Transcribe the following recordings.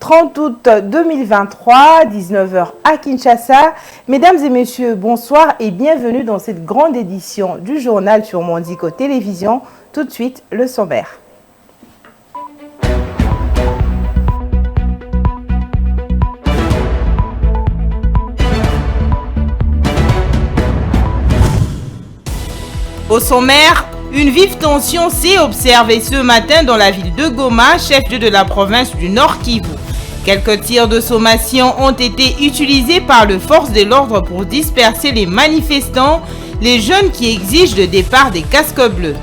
30 août 2023, 19h à Kinshasa. Mesdames et messieurs, bonsoir et bienvenue dans cette grande édition du journal sur Mondico Télévision. Tout de suite, le sommaire. Au sommaire, une vive tension s'est observée ce matin dans la ville de Goma, chef-lieu de la province du Nord Kivu. Quelques tirs de sommation ont été utilisés par les forces de l'ordre pour disperser les manifestants, les jeunes qui exigent le départ des casques bleus.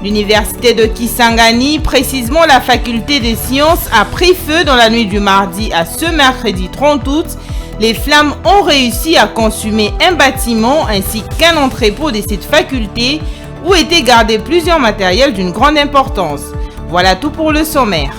L'université de Kisangani, précisément la faculté des sciences, a pris feu dans la nuit du mardi à ce mercredi 30 août. Les flammes ont réussi à consumer un bâtiment ainsi qu'un entrepôt de cette faculté où étaient gardés plusieurs matériels d'une grande importance. Voilà tout pour le sommaire.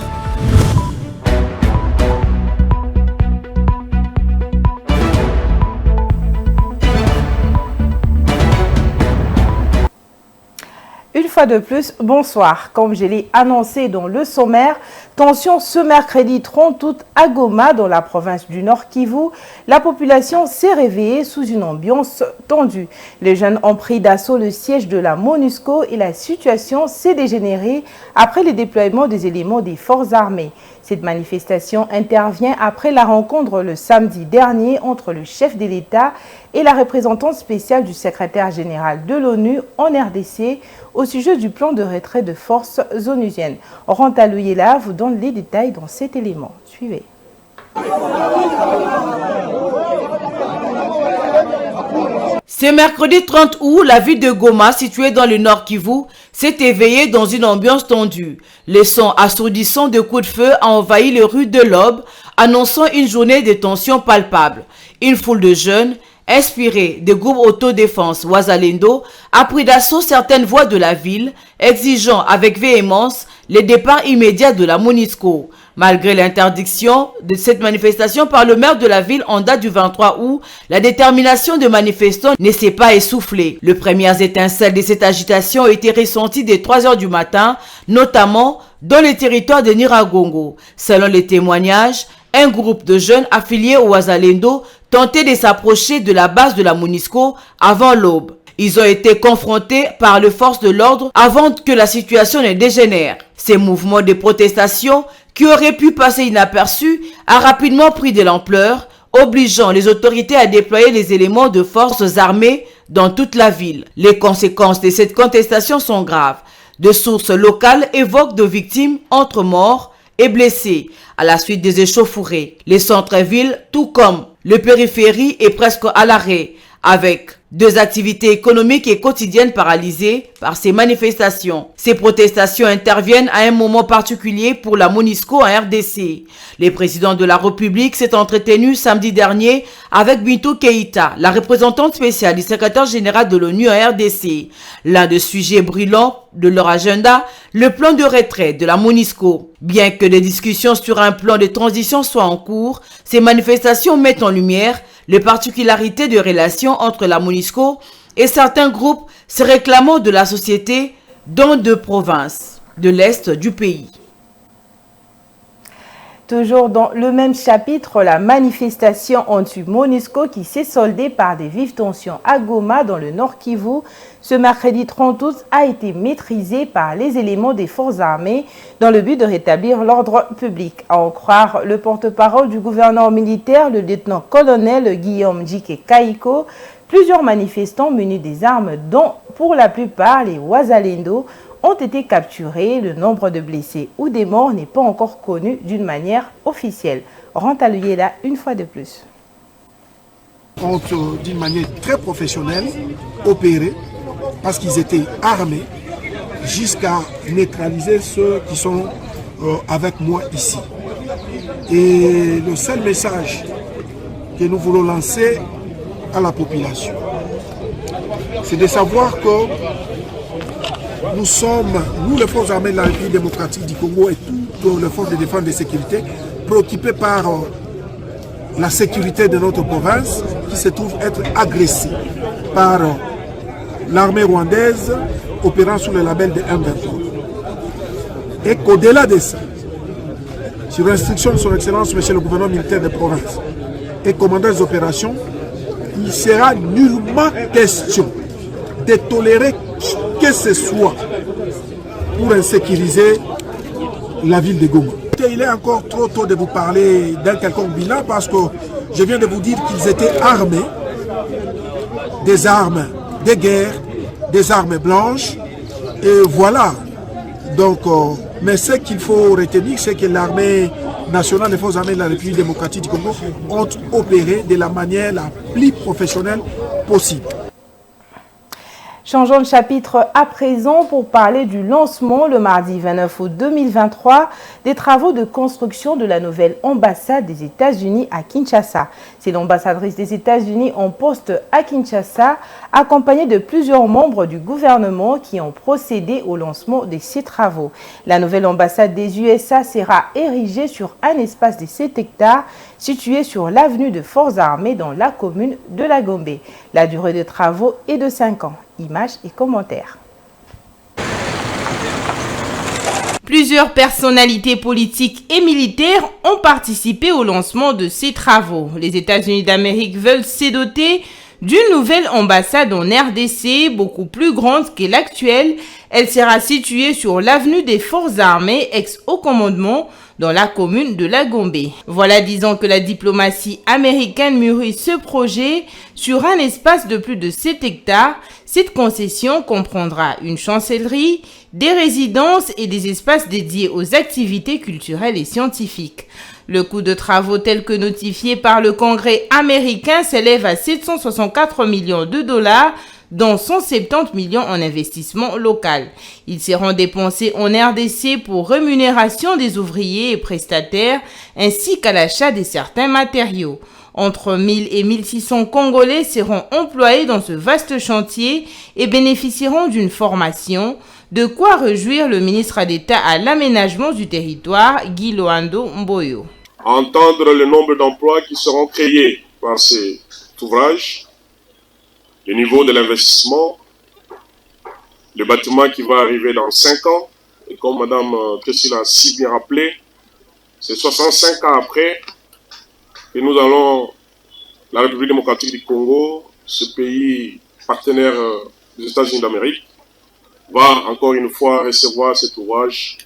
Une fois de plus, bonsoir. Comme je l'ai annoncé dans le sommaire, tension ce mercredi 30 août à Goma, dans la province du Nord Kivu. La population s'est réveillée sous une ambiance tendue. Les jeunes ont pris d'assaut le siège de la MONUSCO et la situation s'est dégénérée après le déploiement des éléments des forces armées. Cette manifestation intervient après la rencontre le samedi dernier entre le chef de l'État et la représentante spéciale du secrétaire général de l'ONU en RDC au sujet du plan de retrait de forces onusiennes. Ranta Louyela vous donne les détails dans cet élément. Suivez. Ce mercredi 30 août, la ville de Goma, située dans le Nord Kivu, s'est éveillée dans une ambiance tendue. Les sons assourdissants de coups de feu ont envahi les rues de l'Aube, annonçant une journée de tension palpable. Une foule de jeunes, inspirés des groupes autodéfense Wazalendo, a pris d'assaut certaines voies de la ville, exigeant avec véhémence le départ immédiat de la MONUSCO. Malgré l'interdiction de cette manifestation par le maire de la ville en date du 23 août, la détermination des manifestants ne s'est pas essoufflée. Les premières étincelles de cette agitation ont été ressenties dès 3 heures du matin, notamment dans les territoires de Nyiragongo. Selon les témoignages, un groupe de jeunes affiliés au Wazalendo tentait de s'approcher de la base de la MONUSCO avant l'aube. Ils ont été confrontés par les forces de l'ordre avant que la situation ne dégénère. Ces mouvements de protestation, qui auraient pu passer inaperçus, a rapidement pris de l'ampleur, obligeant les autorités à déployer les éléments de forces armées dans toute la ville. Les conséquences de cette contestation sont graves. De sources locales évoquent de victimes entre morts et blessés à la suite des échauffourées. Les centres-villes, tout comme le périphérie, est presque à l'arrêt, avec deux activités économiques et quotidiennes paralysées par ces manifestations. Ces protestations interviennent à un moment particulier pour la MONUSCO en RDC. Le président de la République s'est entretenu samedi dernier avec Bintou Keïta, la représentante spéciale du secrétaire général de l'ONU en RDC. L'un des sujets brûlants de leur agenda, le plan de retrait de la MONUSCO. Bien que des discussions sur un plan de transition soient en cours, ces manifestations mettent en lumière les particularités de relations entre la MONUSCO et certains groupes se réclamant de la société dans deux provinces de l'Est du pays. Toujours dans le même chapitre, la manifestation anti-MONUSCO qui s'est soldée par des vives tensions à Goma dans le Nord Kivu ce mercredi 30 août a été maîtrisée par les éléments des forces armées dans le but de rétablir l'ordre public. À en croire le porte-parole du gouverneur militaire, le lieutenant-colonel Guillaume Djike Kaiko, plusieurs manifestants munis des armes, dont pour la plupart les Wazalendo, ont été capturés. Le nombre de blessés ou des morts n'est pas encore connu d'une manière officielle. Ranta Louyela une fois de plus. Ont d'une manière très professionnelle opéré parce qu'ils étaient armés jusqu'à neutraliser ceux qui sont avec moi ici. Et le seul message que nous voulons lancer à la population, c'est de savoir que nous sommes, nous les forces armées de la République démocratique du Congo et toutes les forces de défense et de sécurité, préoccupées par la sécurité de notre province qui se trouve être agressée par l'armée rwandaise opérant sous le label de M23. Et qu'au-delà de ça, sur instruction de son Excellence, Monsieur le gouverneur militaire de province et commandant des opérations, il sera nullement question de tolérer qui que ce soit pour insécuriser la ville de Goma. Il est encore trop tôt de vous parler d'un quelconque bilan parce que je viens de vous dire qu'ils étaient armés, des armes de guerre, des armes blanches, et voilà. Donc, mais ce qu'il faut retenir, c'est que l'armée nationale, les forces armées de la République démocratique du Congo ont opéré de la manière la plus professionnelle possible. Changeons de chapitre à présent pour parler du lancement le mardi 29 août 2023 des travaux de construction de la nouvelle ambassade des États-Unis à Kinshasa. C'est l'ambassadrice des États-Unis en poste à Kinshasa, accompagnée de plusieurs membres du gouvernement qui ont procédé au lancement de ces travaux. La nouvelle ambassade des USA sera érigée sur un espace de 7 hectares situé sur l'avenue de Forces armées dans la commune de La Gombe. La durée de travaux est de 5 ans. Images et commentaires. Plusieurs personnalités politiques et militaires ont participé au lancement de ces travaux. Les États-Unis d'Amérique veulent se doter d'une nouvelle ambassade en RDC, beaucoup plus grande que l'actuelle. Elle sera située sur l'avenue des Forces armées, ex-haut commandement, dans la commune de La Gombe. Voilà 10 ans que la diplomatie américaine mûrit ce projet sur un espace de plus de 7 hectares. Cette concession comprendra une chancellerie, des résidences et des espaces dédiés aux activités culturelles et scientifiques. Le coût de travaux tel que notifié par le Congrès américain s'élève à 764 millions de dollars, dont 170 millions en investissement local. Ils seront dépensés en RDC pour rémunération des ouvriers et prestataires, ainsi qu'à l'achat de certains matériaux. Entre 1000 et 1600 Congolais seront employés dans ce vaste chantier et bénéficieront d'une formation, de quoi réjouir le ministre d'État à l'aménagement du territoire, Guy Loando Mboyo. Entendre le nombre d'emplois qui seront créés par cet ouvrage, le niveau de l'investissement, le bâtiment qui va arriver dans 5 ans, et comme Mme Christine a si bien rappelé, c'est 65 ans après que nous allons, la République démocratique du Congo, ce pays partenaire des États-Unis d'Amérique, va encore une fois recevoir cet ouvrage.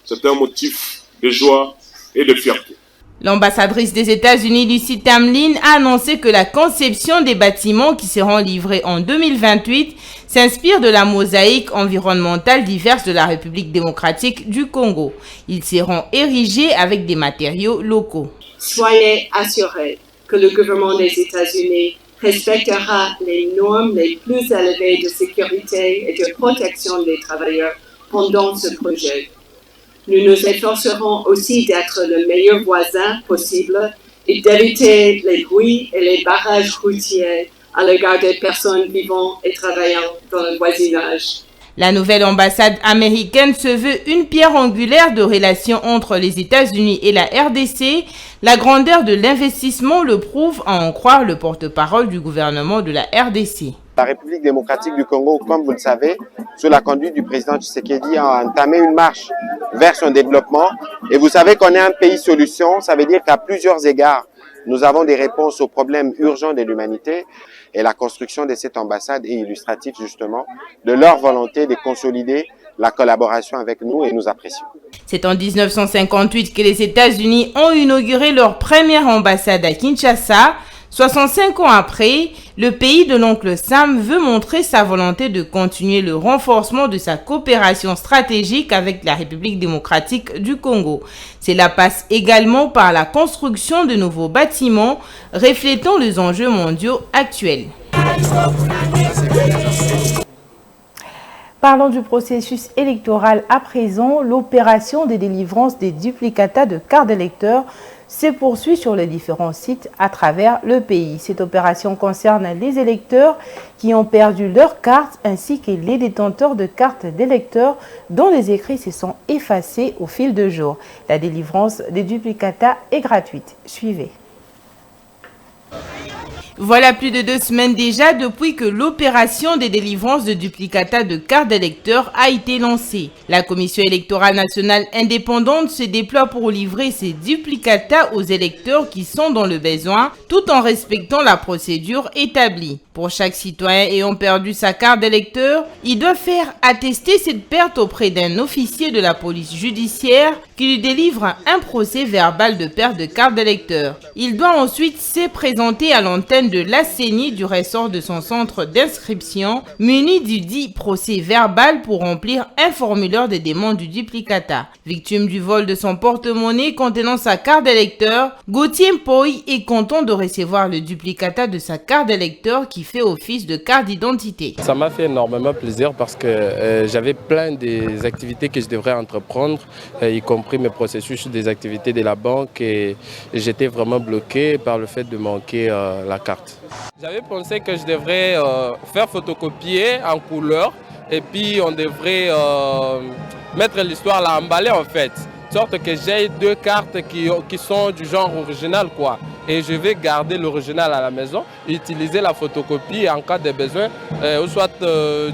C'est un motif de joie et de fierté. L'ambassadrice des États-Unis, Lucy Tamlin, a annoncé que la conception des bâtiments qui seront livrés en 2028 s'inspire de la mosaïque environnementale diverse de la République démocratique du Congo. Ils seront érigés avec des matériaux locaux. Soyez assurés que le gouvernement des États-Unis respectera les normes les plus élevées de sécurité et de protection des travailleurs pendant ce projet. Nous nous efforcerons aussi d'être le meilleur voisin possible et d'éviter les bruits et les barrages routiers à l'égard des personnes vivant et travaillant dans le voisinage. La nouvelle ambassade américaine se veut une pierre angulaire de relations entre les États-Unis et la RDC. La grandeur de l'investissement le prouve, à en croire le porte-parole du gouvernement de la RDC. La République démocratique du Congo, comme vous le savez, sous la conduite du président Tshisekedi, a entamé une marche vers son développement. Et vous savez qu'on est un pays solution, ça veut dire qu'à plusieurs égards, nous avons des réponses aux problèmes urgents de l'humanité. Et la construction de cette ambassade est illustrative justement de leur volonté de consolider la collaboration avec nous et nous apprécions. C'est en 1958 que les États-Unis ont inauguré leur première ambassade à Kinshasa. 65 ans après, le pays de l'oncle Sam veut montrer sa volonté de continuer le renforcement de sa coopération stratégique avec la République démocratique du Congo. Cela passe également par la construction de nouveaux bâtiments reflétant les enjeux mondiaux actuels. Parlons du processus électoral à présent. L'opération de délivrance des duplicata de cartes d'électeurs se poursuit sur les différents sites à travers le pays. Cette opération concerne les électeurs qui ont perdu leur carte ainsi que les détenteurs de cartes d'électeurs dont les écrits se sont effacés au fil de jours. La délivrance des duplicata est gratuite. Suivez. Voilà plus de 2 semaines déjà depuis que l'opération des délivrances de duplicata de cartes d'électeurs a été lancée. La Commission électorale nationale indépendante se déploie pour livrer ces duplicata aux électeurs qui sont dans le besoin, tout en respectant la procédure établie. Pour chaque citoyen ayant perdu sa carte d'électeur, il doit faire attester cette perte auprès d'un officier de la police judiciaire qui lui délivre un procès verbal de perte de carte d'électeur. Il doit ensuite se présenter à l'antenne de la CENI du ressort de son centre d'inscription, muni du dit procès verbal pour remplir un formulaire de demande du duplicata. Victime du vol de son porte-monnaie contenant sa carte d'électeur, Gauthier Mpoy est content de recevoir le duplicata de sa carte d'électeur qui fait office de carte d'identité. Ça m'a fait énormément plaisir parce que j'avais plein des activités que je devrais entreprendre, y compris mes processus des activités de la banque, et j'étais vraiment bloqué par le fait de manquer la carte. J'avais pensé que je devrais faire photocopier en couleur et puis on devrait mettre l'histoire là, emballer en fait. De sorte que j'ai 2 cartes qui sont du genre original quoi. Et je vais garder l'original à la maison, utiliser la photocopie en cas de besoin, ou soit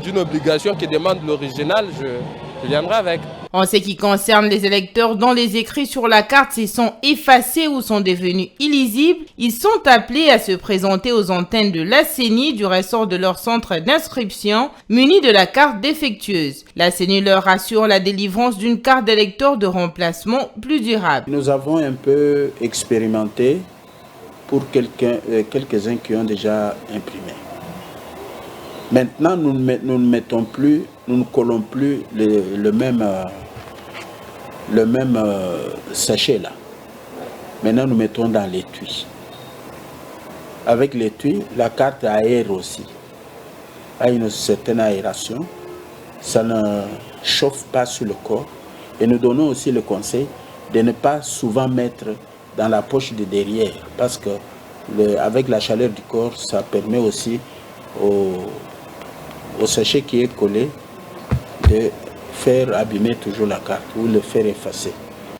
d'une obligation qui demande l'original, je viendrai avec. En ce qui concerne les électeurs dont les écrits sur la carte se sont effacés ou sont devenus illisibles, ils sont appelés à se présenter aux antennes de la CENI du ressort de leur centre d'inscription, munis de la carte défectueuse. La CENI leur assure la délivrance d'une carte d'électeur de remplacement plus durable. Nous avons un peu expérimenté pour quelques-uns qui ont déjà imprimé. Maintenant, nous ne collons plus le même sachet là. Maintenant, nous mettons dans l'étui. Avec l'étui, la carte aère aussi. A une certaine aération. Ça ne chauffe pas sur le corps. Et nous donnons aussi le conseil de ne pas souvent mettre dans la poche de derrière. Parce que avec la chaleur du corps, ça permet aussi au sachet qui est collé de faire abîmer toujours la carte ou le faire effacer.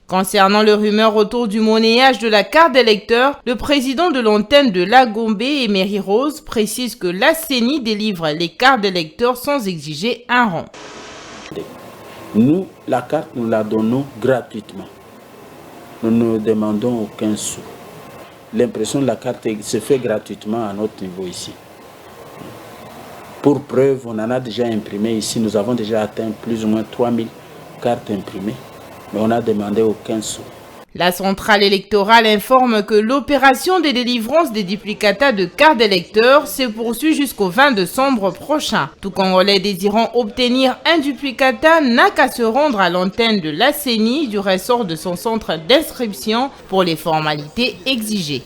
Concernant le rumeur autour du monnayage de la carte d'électeur, le président de l'antenne de La Gombe, Emery Rose, précise que la CENI délivre les cartes d'électeurs sans exiger un rang. Nous, la carte, nous la donnons gratuitement. Nous ne demandons aucun sou. L'impression de la carte se fait gratuitement à notre niveau ici. Pour preuve, on en a déjà imprimé ici. Nous avons déjà atteint plus ou moins 3000 cartes imprimées, mais on n'a demandé aucun sou. La centrale électorale informe que l'opération de délivrance des duplicata de cartes d'électeurs se poursuit jusqu'au 20 décembre prochain. Tout Congolais désirant obtenir un duplicata n'a qu'à se rendre à l'antenne de la CENI du ressort de son centre d'inscription pour les formalités exigées.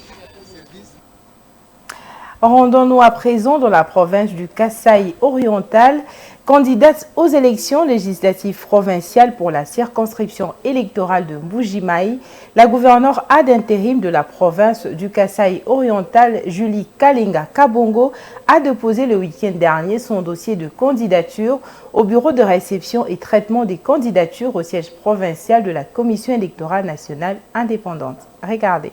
Rendons-nous à présent dans la province du Kasaï oriental. Candidate aux élections législatives provinciales pour la circonscription électorale de Mbuji-Mayi, la gouverneure ad intérim de la province du Kasaï oriental, Julie Kalinga Kabongo, a déposé le week-end dernier son dossier de candidature au bureau de réception et traitement des candidatures au siège provincial de la Commission électorale nationale indépendante. Regardez.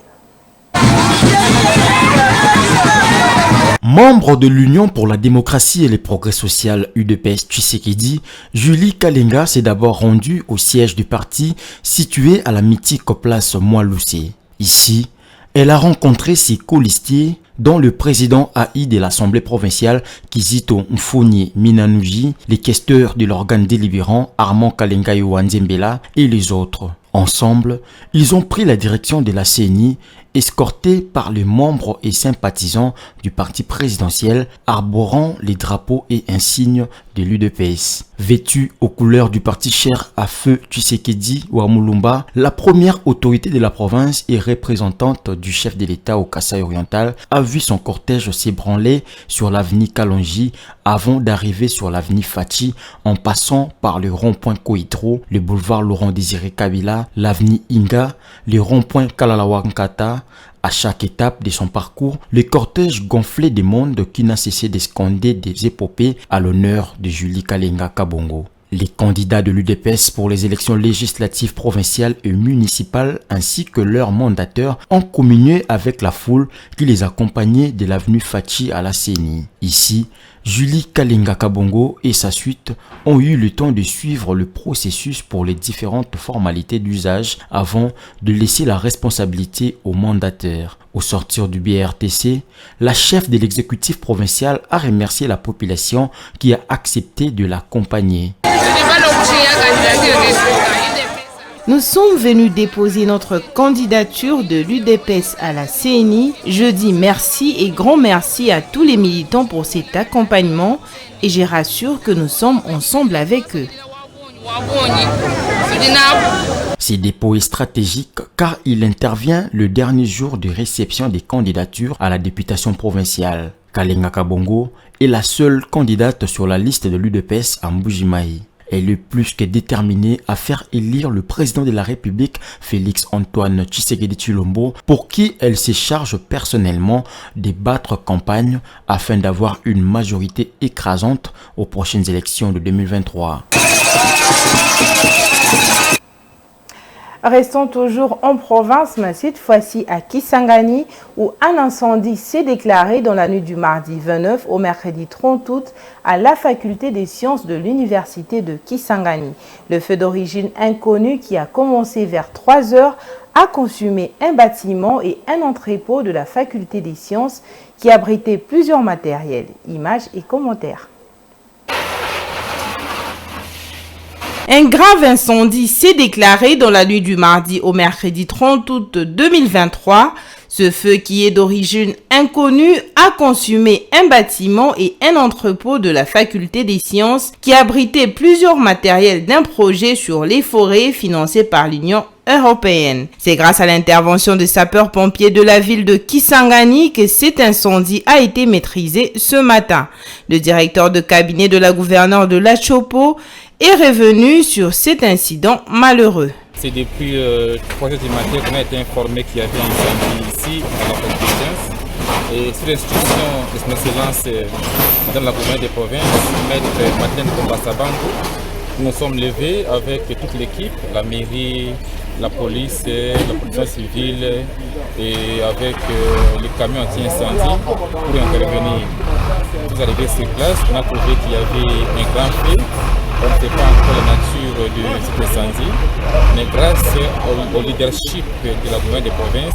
Membre de l'Union pour la démocratie et le progrès social UDPS Tshisekedi, Julie Kalinga s'est d'abord rendue au siège du parti situé à la mythique place Moaloussé. Ici, elle a rencontré ses colistiers, dont le président AI de l'Assemblée provinciale Kizito Mfoni Minanouji, les questeurs de l'organe délibérant Armand Kalinga Wanzembela et les autres. Ensemble, ils ont pris la direction de la CENI, escortés par les membres et sympathisants du parti présidentiel arborant les drapeaux et insignes de l'UDPS. Vêtue aux couleurs du parti cher à feu Tshisekedi Ouamulumba, la première autorité de la province et représentante du chef de l'État au Kasaï oriental a vu son cortège s'ébranler sur l'avenue Kalonji avant d'arriver sur l'avenue Fachi en passant par le rond-point Koidro, le boulevard Laurent-Désiré Kabila, l'avenue Inga, le rond-point Kalalawankata. À chaque étape de son parcours, le cortège gonflé de monde qui n'a cessé de scander des épopées à l'honneur de Julie Kalinga Kabongo. Les candidats de l'UDPS pour les élections législatives provinciales et municipales ainsi que leurs mandateurs ont communié avec la foule qui les accompagnait de l'avenue Fachi à la CENI. Ici, Julie Kalenga Kabongo et sa suite ont eu le temps de suivre le processus pour les différentes formalités d'usage avant de laisser la responsabilité aux mandataires. Au sortir du BRTC, la chef de l'exécutif provincial a remercié la population qui a accepté de l'accompagner. Nous sommes venus déposer notre candidature de l'UDPS à la CENI. Je dis merci et grand merci à tous les militants pour cet accompagnement et je rassure que nous sommes ensemble avec eux. Ce dépôt est stratégique car il intervient le dernier jour de réception des candidatures à la députation provinciale. Kalenga Kabongo est la seule candidate sur la liste de l'UDPS à Mbujimayi. Elle est plus que déterminée à faire élire le président de la République, Félix-Antoine Tshisekedi Tshilombo, pour qui elle se charge personnellement de battre campagne afin d'avoir une majorité écrasante aux prochaines élections de 2023. Restons toujours en province, mais cette fois-ci à Kisangani, où un incendie s'est déclaré dans la nuit du mardi 29 au mercredi 30 août à la faculté des sciences de l'université de Kisangani. Le feu d'origine inconnue qui a commencé vers 3 heures a consumé un bâtiment et un entrepôt de la faculté des sciences qui abritait plusieurs matériels. Images et commentaires. Un grave incendie s'est déclaré dans la nuit du mardi au mercredi 30 août 2023. Ce feu, qui est d'origine inconnue, a consumé un bâtiment et un entrepôt de la faculté des sciences qui abritait plusieurs matériels d'un projet sur les forêts financé par l'Union européenne. C'est grâce à l'intervention des sapeurs-pompiers de la ville de Kisangani que cet incendie a été maîtrisé ce matin. Le directeur de cabinet de la gouverneure de l'Achopo est revenu sur cet incident malheureux. C'est depuis 3 heures du matin qu'on a été informé qu'il y avait un incendie ici à la faculté des sciences. Et sur l'institution de son excellence dans la gouverneure des provinces, maître Madeleine Kombasabango, nous sommes levés avec toute l'équipe, la mairie, la police, la protection civile et avec les camions anti-incendie pour intervenir. Nous sommes arrivés sur place, on a trouvé qu'il y avait un grand feu. On ne sait pas encore la nature de cet incendie, mais grâce au leadership de la gouverneure des provinces,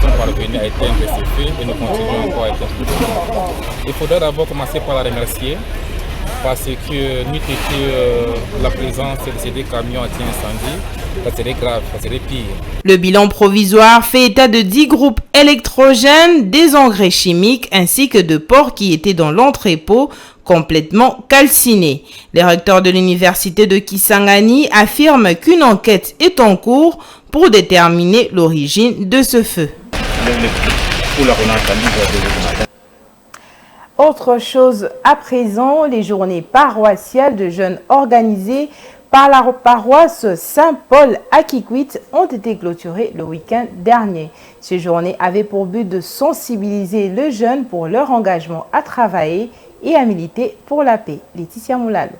nous sommes parvenus à éteindre ces feux et nous continuons encore à éteindre. Il faudra d'abord commencer par la remercier parce que nous étions la présence de ces deux camions anti-incendie, ça serait grave, ça serait pire. Le bilan provisoire fait état de 10 groupes électrogènes, des engrais chimiques ainsi que de porcs qui étaient dans l'entrepôt complètement calcinés. Le recteur de l'université de Kisangani affirme qu'une enquête est en cours pour déterminer l'origine de ce feu. Autre chose à présent, les journées paroissiales de jeunes organisées par la paroisse Saint-Paul à Kikwit ont été clôturées le week-end dernier. Ces journées avaient pour but de sensibiliser les jeunes pour leur engagement à travailler et à militer pour la paix. Laetitia Moulal.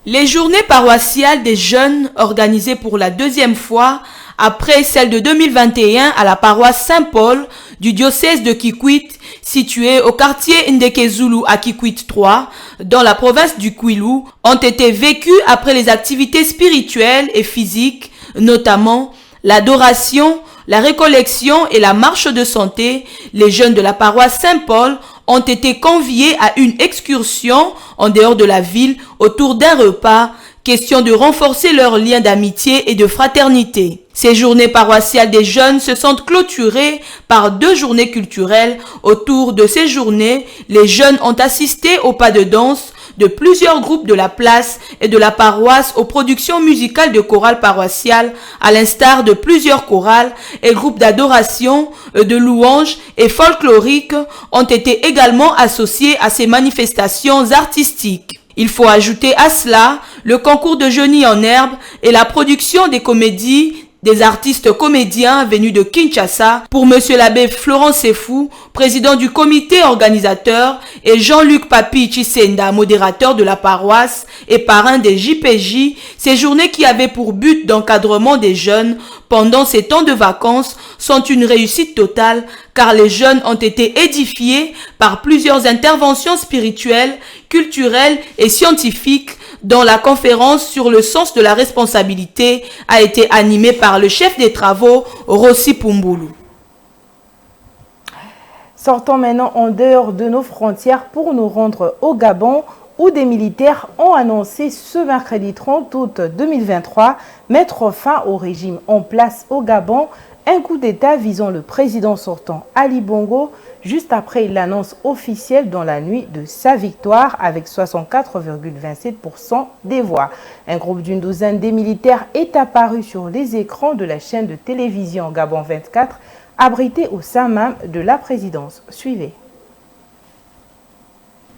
Les journées paroissiales des jeunes organisées pour la deuxième fois après celle de 2021 à la paroisse Saint-Paul du diocèse de Kikwit, située au quartier Ndekezulu à Kikwit 3, dans la province du Kwilu, ont été vécues après les activités spirituelles et physiques, notamment l'adoration, la récollection et la marche de santé. Les jeunes de la paroisse Saint-Paul ont été conviés à une excursion en dehors de la ville autour d'un repas, question de renforcer leurs liens d'amitié et de fraternité. Ces journées paroissiales des jeunes se sont clôturées par 2 journées culturelles. Autour de ces journées, les jeunes ont assisté au pas de danse de plusieurs groupes de la place et de la paroisse aux productions musicales de chorales paroissiales, à l'instar de plusieurs chorales et groupes d'adoration, de louanges et folkloriques ont été également associés à ces manifestations artistiques. Il faut ajouter à cela le concours de Jeunie en herbe et la production des comédies Des artistes comédiens venus de Kinshasa pour Monsieur l'abbé Florent Sefou, président du comité organisateur, et Jean-Luc Papi Chisenda, modérateur de la paroisse et parrain des JPJ, ces journées qui avaient pour but d'encadrement des jeunes pendant ces temps de vacances sont une réussite totale car les jeunes ont été édifiés par plusieurs interventions spirituelles, culturelles et scientifiques dont la conférence sur le sens de la responsabilité a été animée par le chef des travaux, Rossi Pumbulu. Sortons maintenant en dehors de nos frontières pour nous rendre au Gabon, où des militaires ont annoncé ce mercredi 30 août 2023 mettre fin au régime en place au Gabon, un coup d'État visant le président sortant Ali Bongo, juste après l'annonce officielle dans la nuit de sa victoire avec 64,27% des voix. Un groupe d'une douzaine de militaires est apparu sur les écrans de la chaîne de télévision Gabon 24, abrité au sein même de la présidence. Suivez.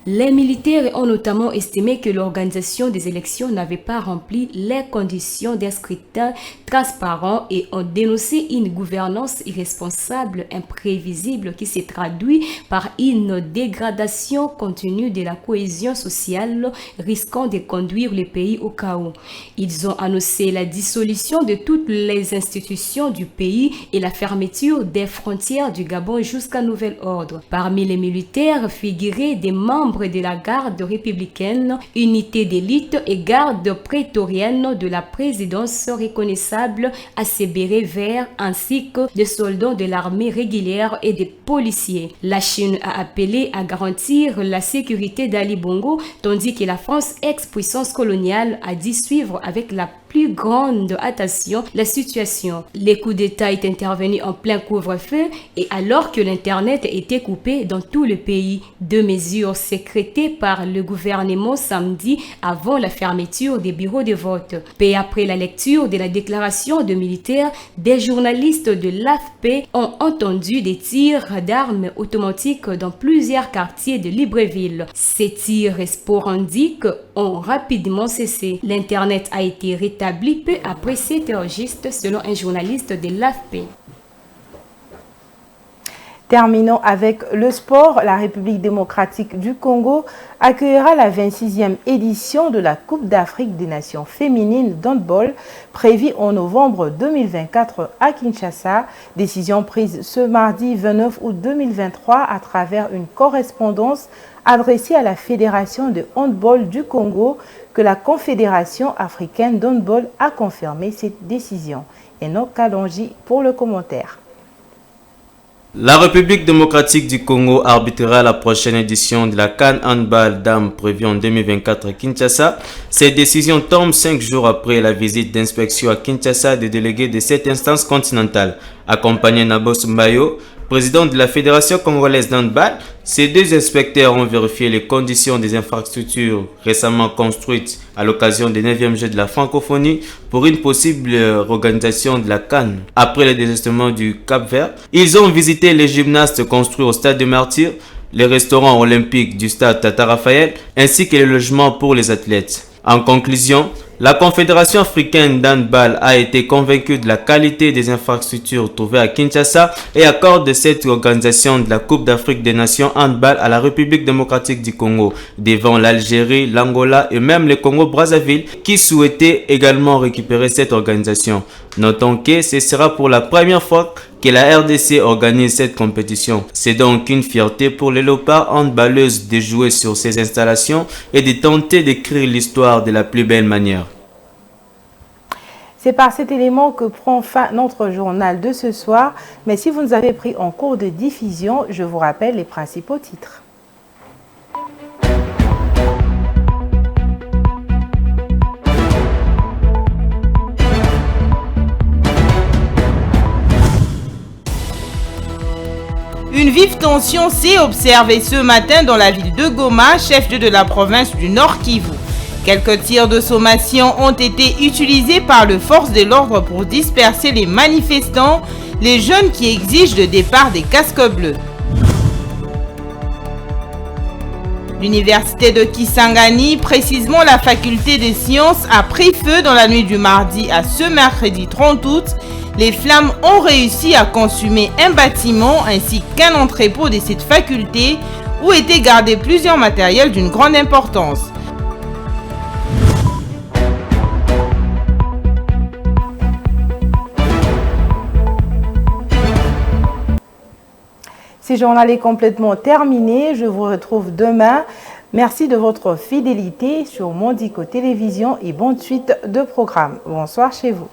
Les militaires ont notamment estimé que l'organisation des élections n'avait pas rempli les conditions d'un scrutin transparent et ont dénoncé une gouvernance irresponsable, imprévisible qui s'est traduite par une dégradation continue de la cohésion sociale, risquant de conduire le pays au chaos. Ils ont annoncé la dissolution de toutes les institutions du pays et la fermeture des frontières du Gabon jusqu'à nouvel ordre. Parmi les militaires figuraient des membres de la garde républicaine, unité d'élite et garde prétorienne de la présidence reconnaissable à ses bérets verts ainsi que des soldats de l'armée régulière et des policiers. La Chine a appelé à garantir la sécurité d'Ali Bongo, tandis que la France, ex-puissance coloniale, a dit suivre avec la plus grande attention la situation. Les coups d'État est intervenu en plein couvre-feu et alors que l'Internet était coupé dans tout le pays. Deux mesures sécrétées par le gouvernement samedi avant la fermeture des bureaux de vote. Peu après la lecture de la déclaration de militaires, des journalistes de l'AFP ont entendu des tirs d'armes automatiques dans plusieurs quartiers de Libreville. Ces tirs sporadiques ont rapidement cessé. L'Internet a été rétabli peu après cet registre selon un journaliste de l'AFP. Terminons avec le sport. La République démocratique du Congo accueillera la 26e édition de la Coupe d'Afrique des Nations féminines d'handball prévue en novembre 2024 à Kinshasa. Décision prise ce mardi 29 août 2023 à travers une correspondance adressée à la Fédération de handball du Congo que la Confédération africaine d'handball a confirmé cette décision. Enoch Kalonji pour le commentaire. La République démocratique du Congo arbitrera la prochaine édition de la CAN Handball Dames prévue en 2024 à Kinshasa. Cette décision tombe 5 jours après la visite d'inspection à Kinshasa des délégués de cette instance continentale. Accompagné Nabos Mbayo, président de la Fédération congolaise d'handball, ces deux inspecteurs ont vérifié les conditions des infrastructures récemment construites à l'occasion des 9e Jeux de la francophonie pour une possible organisation de la CAN. Après le désistement du Cap-Vert, ils ont visité les gymnastes construits au stade de Martyrs, les restaurants olympiques du stade Tata Raphaël ainsi que les logements pour les athlètes. En conclusion, la Confédération africaine d'handball a été convaincue de la qualité des infrastructures trouvées à Kinshasa et accorde cette organisation de la Coupe d'Afrique des Nations handball à la République démocratique du Congo, devant l'Algérie, l'Angola et même le Congo-Brazzaville qui souhaitaient également récupérer cette organisation. Notons que ce sera pour la première fois que la RDC organise cette compétition. C'est donc une fierté pour les léopards handballeuses de jouer sur ces installations et de tenter d'écrire l'histoire de la plus belle manière. C'est par cet élément que prend fin notre journal de ce soir. Mais si vous nous avez pris en cours de diffusion, je vous rappelle les principaux titres. Une vive tension s'est observée ce matin dans la ville de Goma, chef-lieu de la province du Nord Kivu. Quelques tirs de sommation ont été utilisés par les forces de l'ordre pour disperser les manifestants, les jeunes qui exigent le départ des casques bleus. L'université de Kisangani, précisément la faculté des sciences, a pris feu dans la nuit du mardi à ce mercredi 30 août. Les flammes ont réussi à consumer un bâtiment ainsi qu'un entrepôt de cette faculté où étaient gardés plusieurs matériels d'une grande importance. Ce journal est complètement terminé. Je vous retrouve demain. Merci de votre fidélité sur Mondico Télévision et bonne suite de programme. Bonsoir chez vous.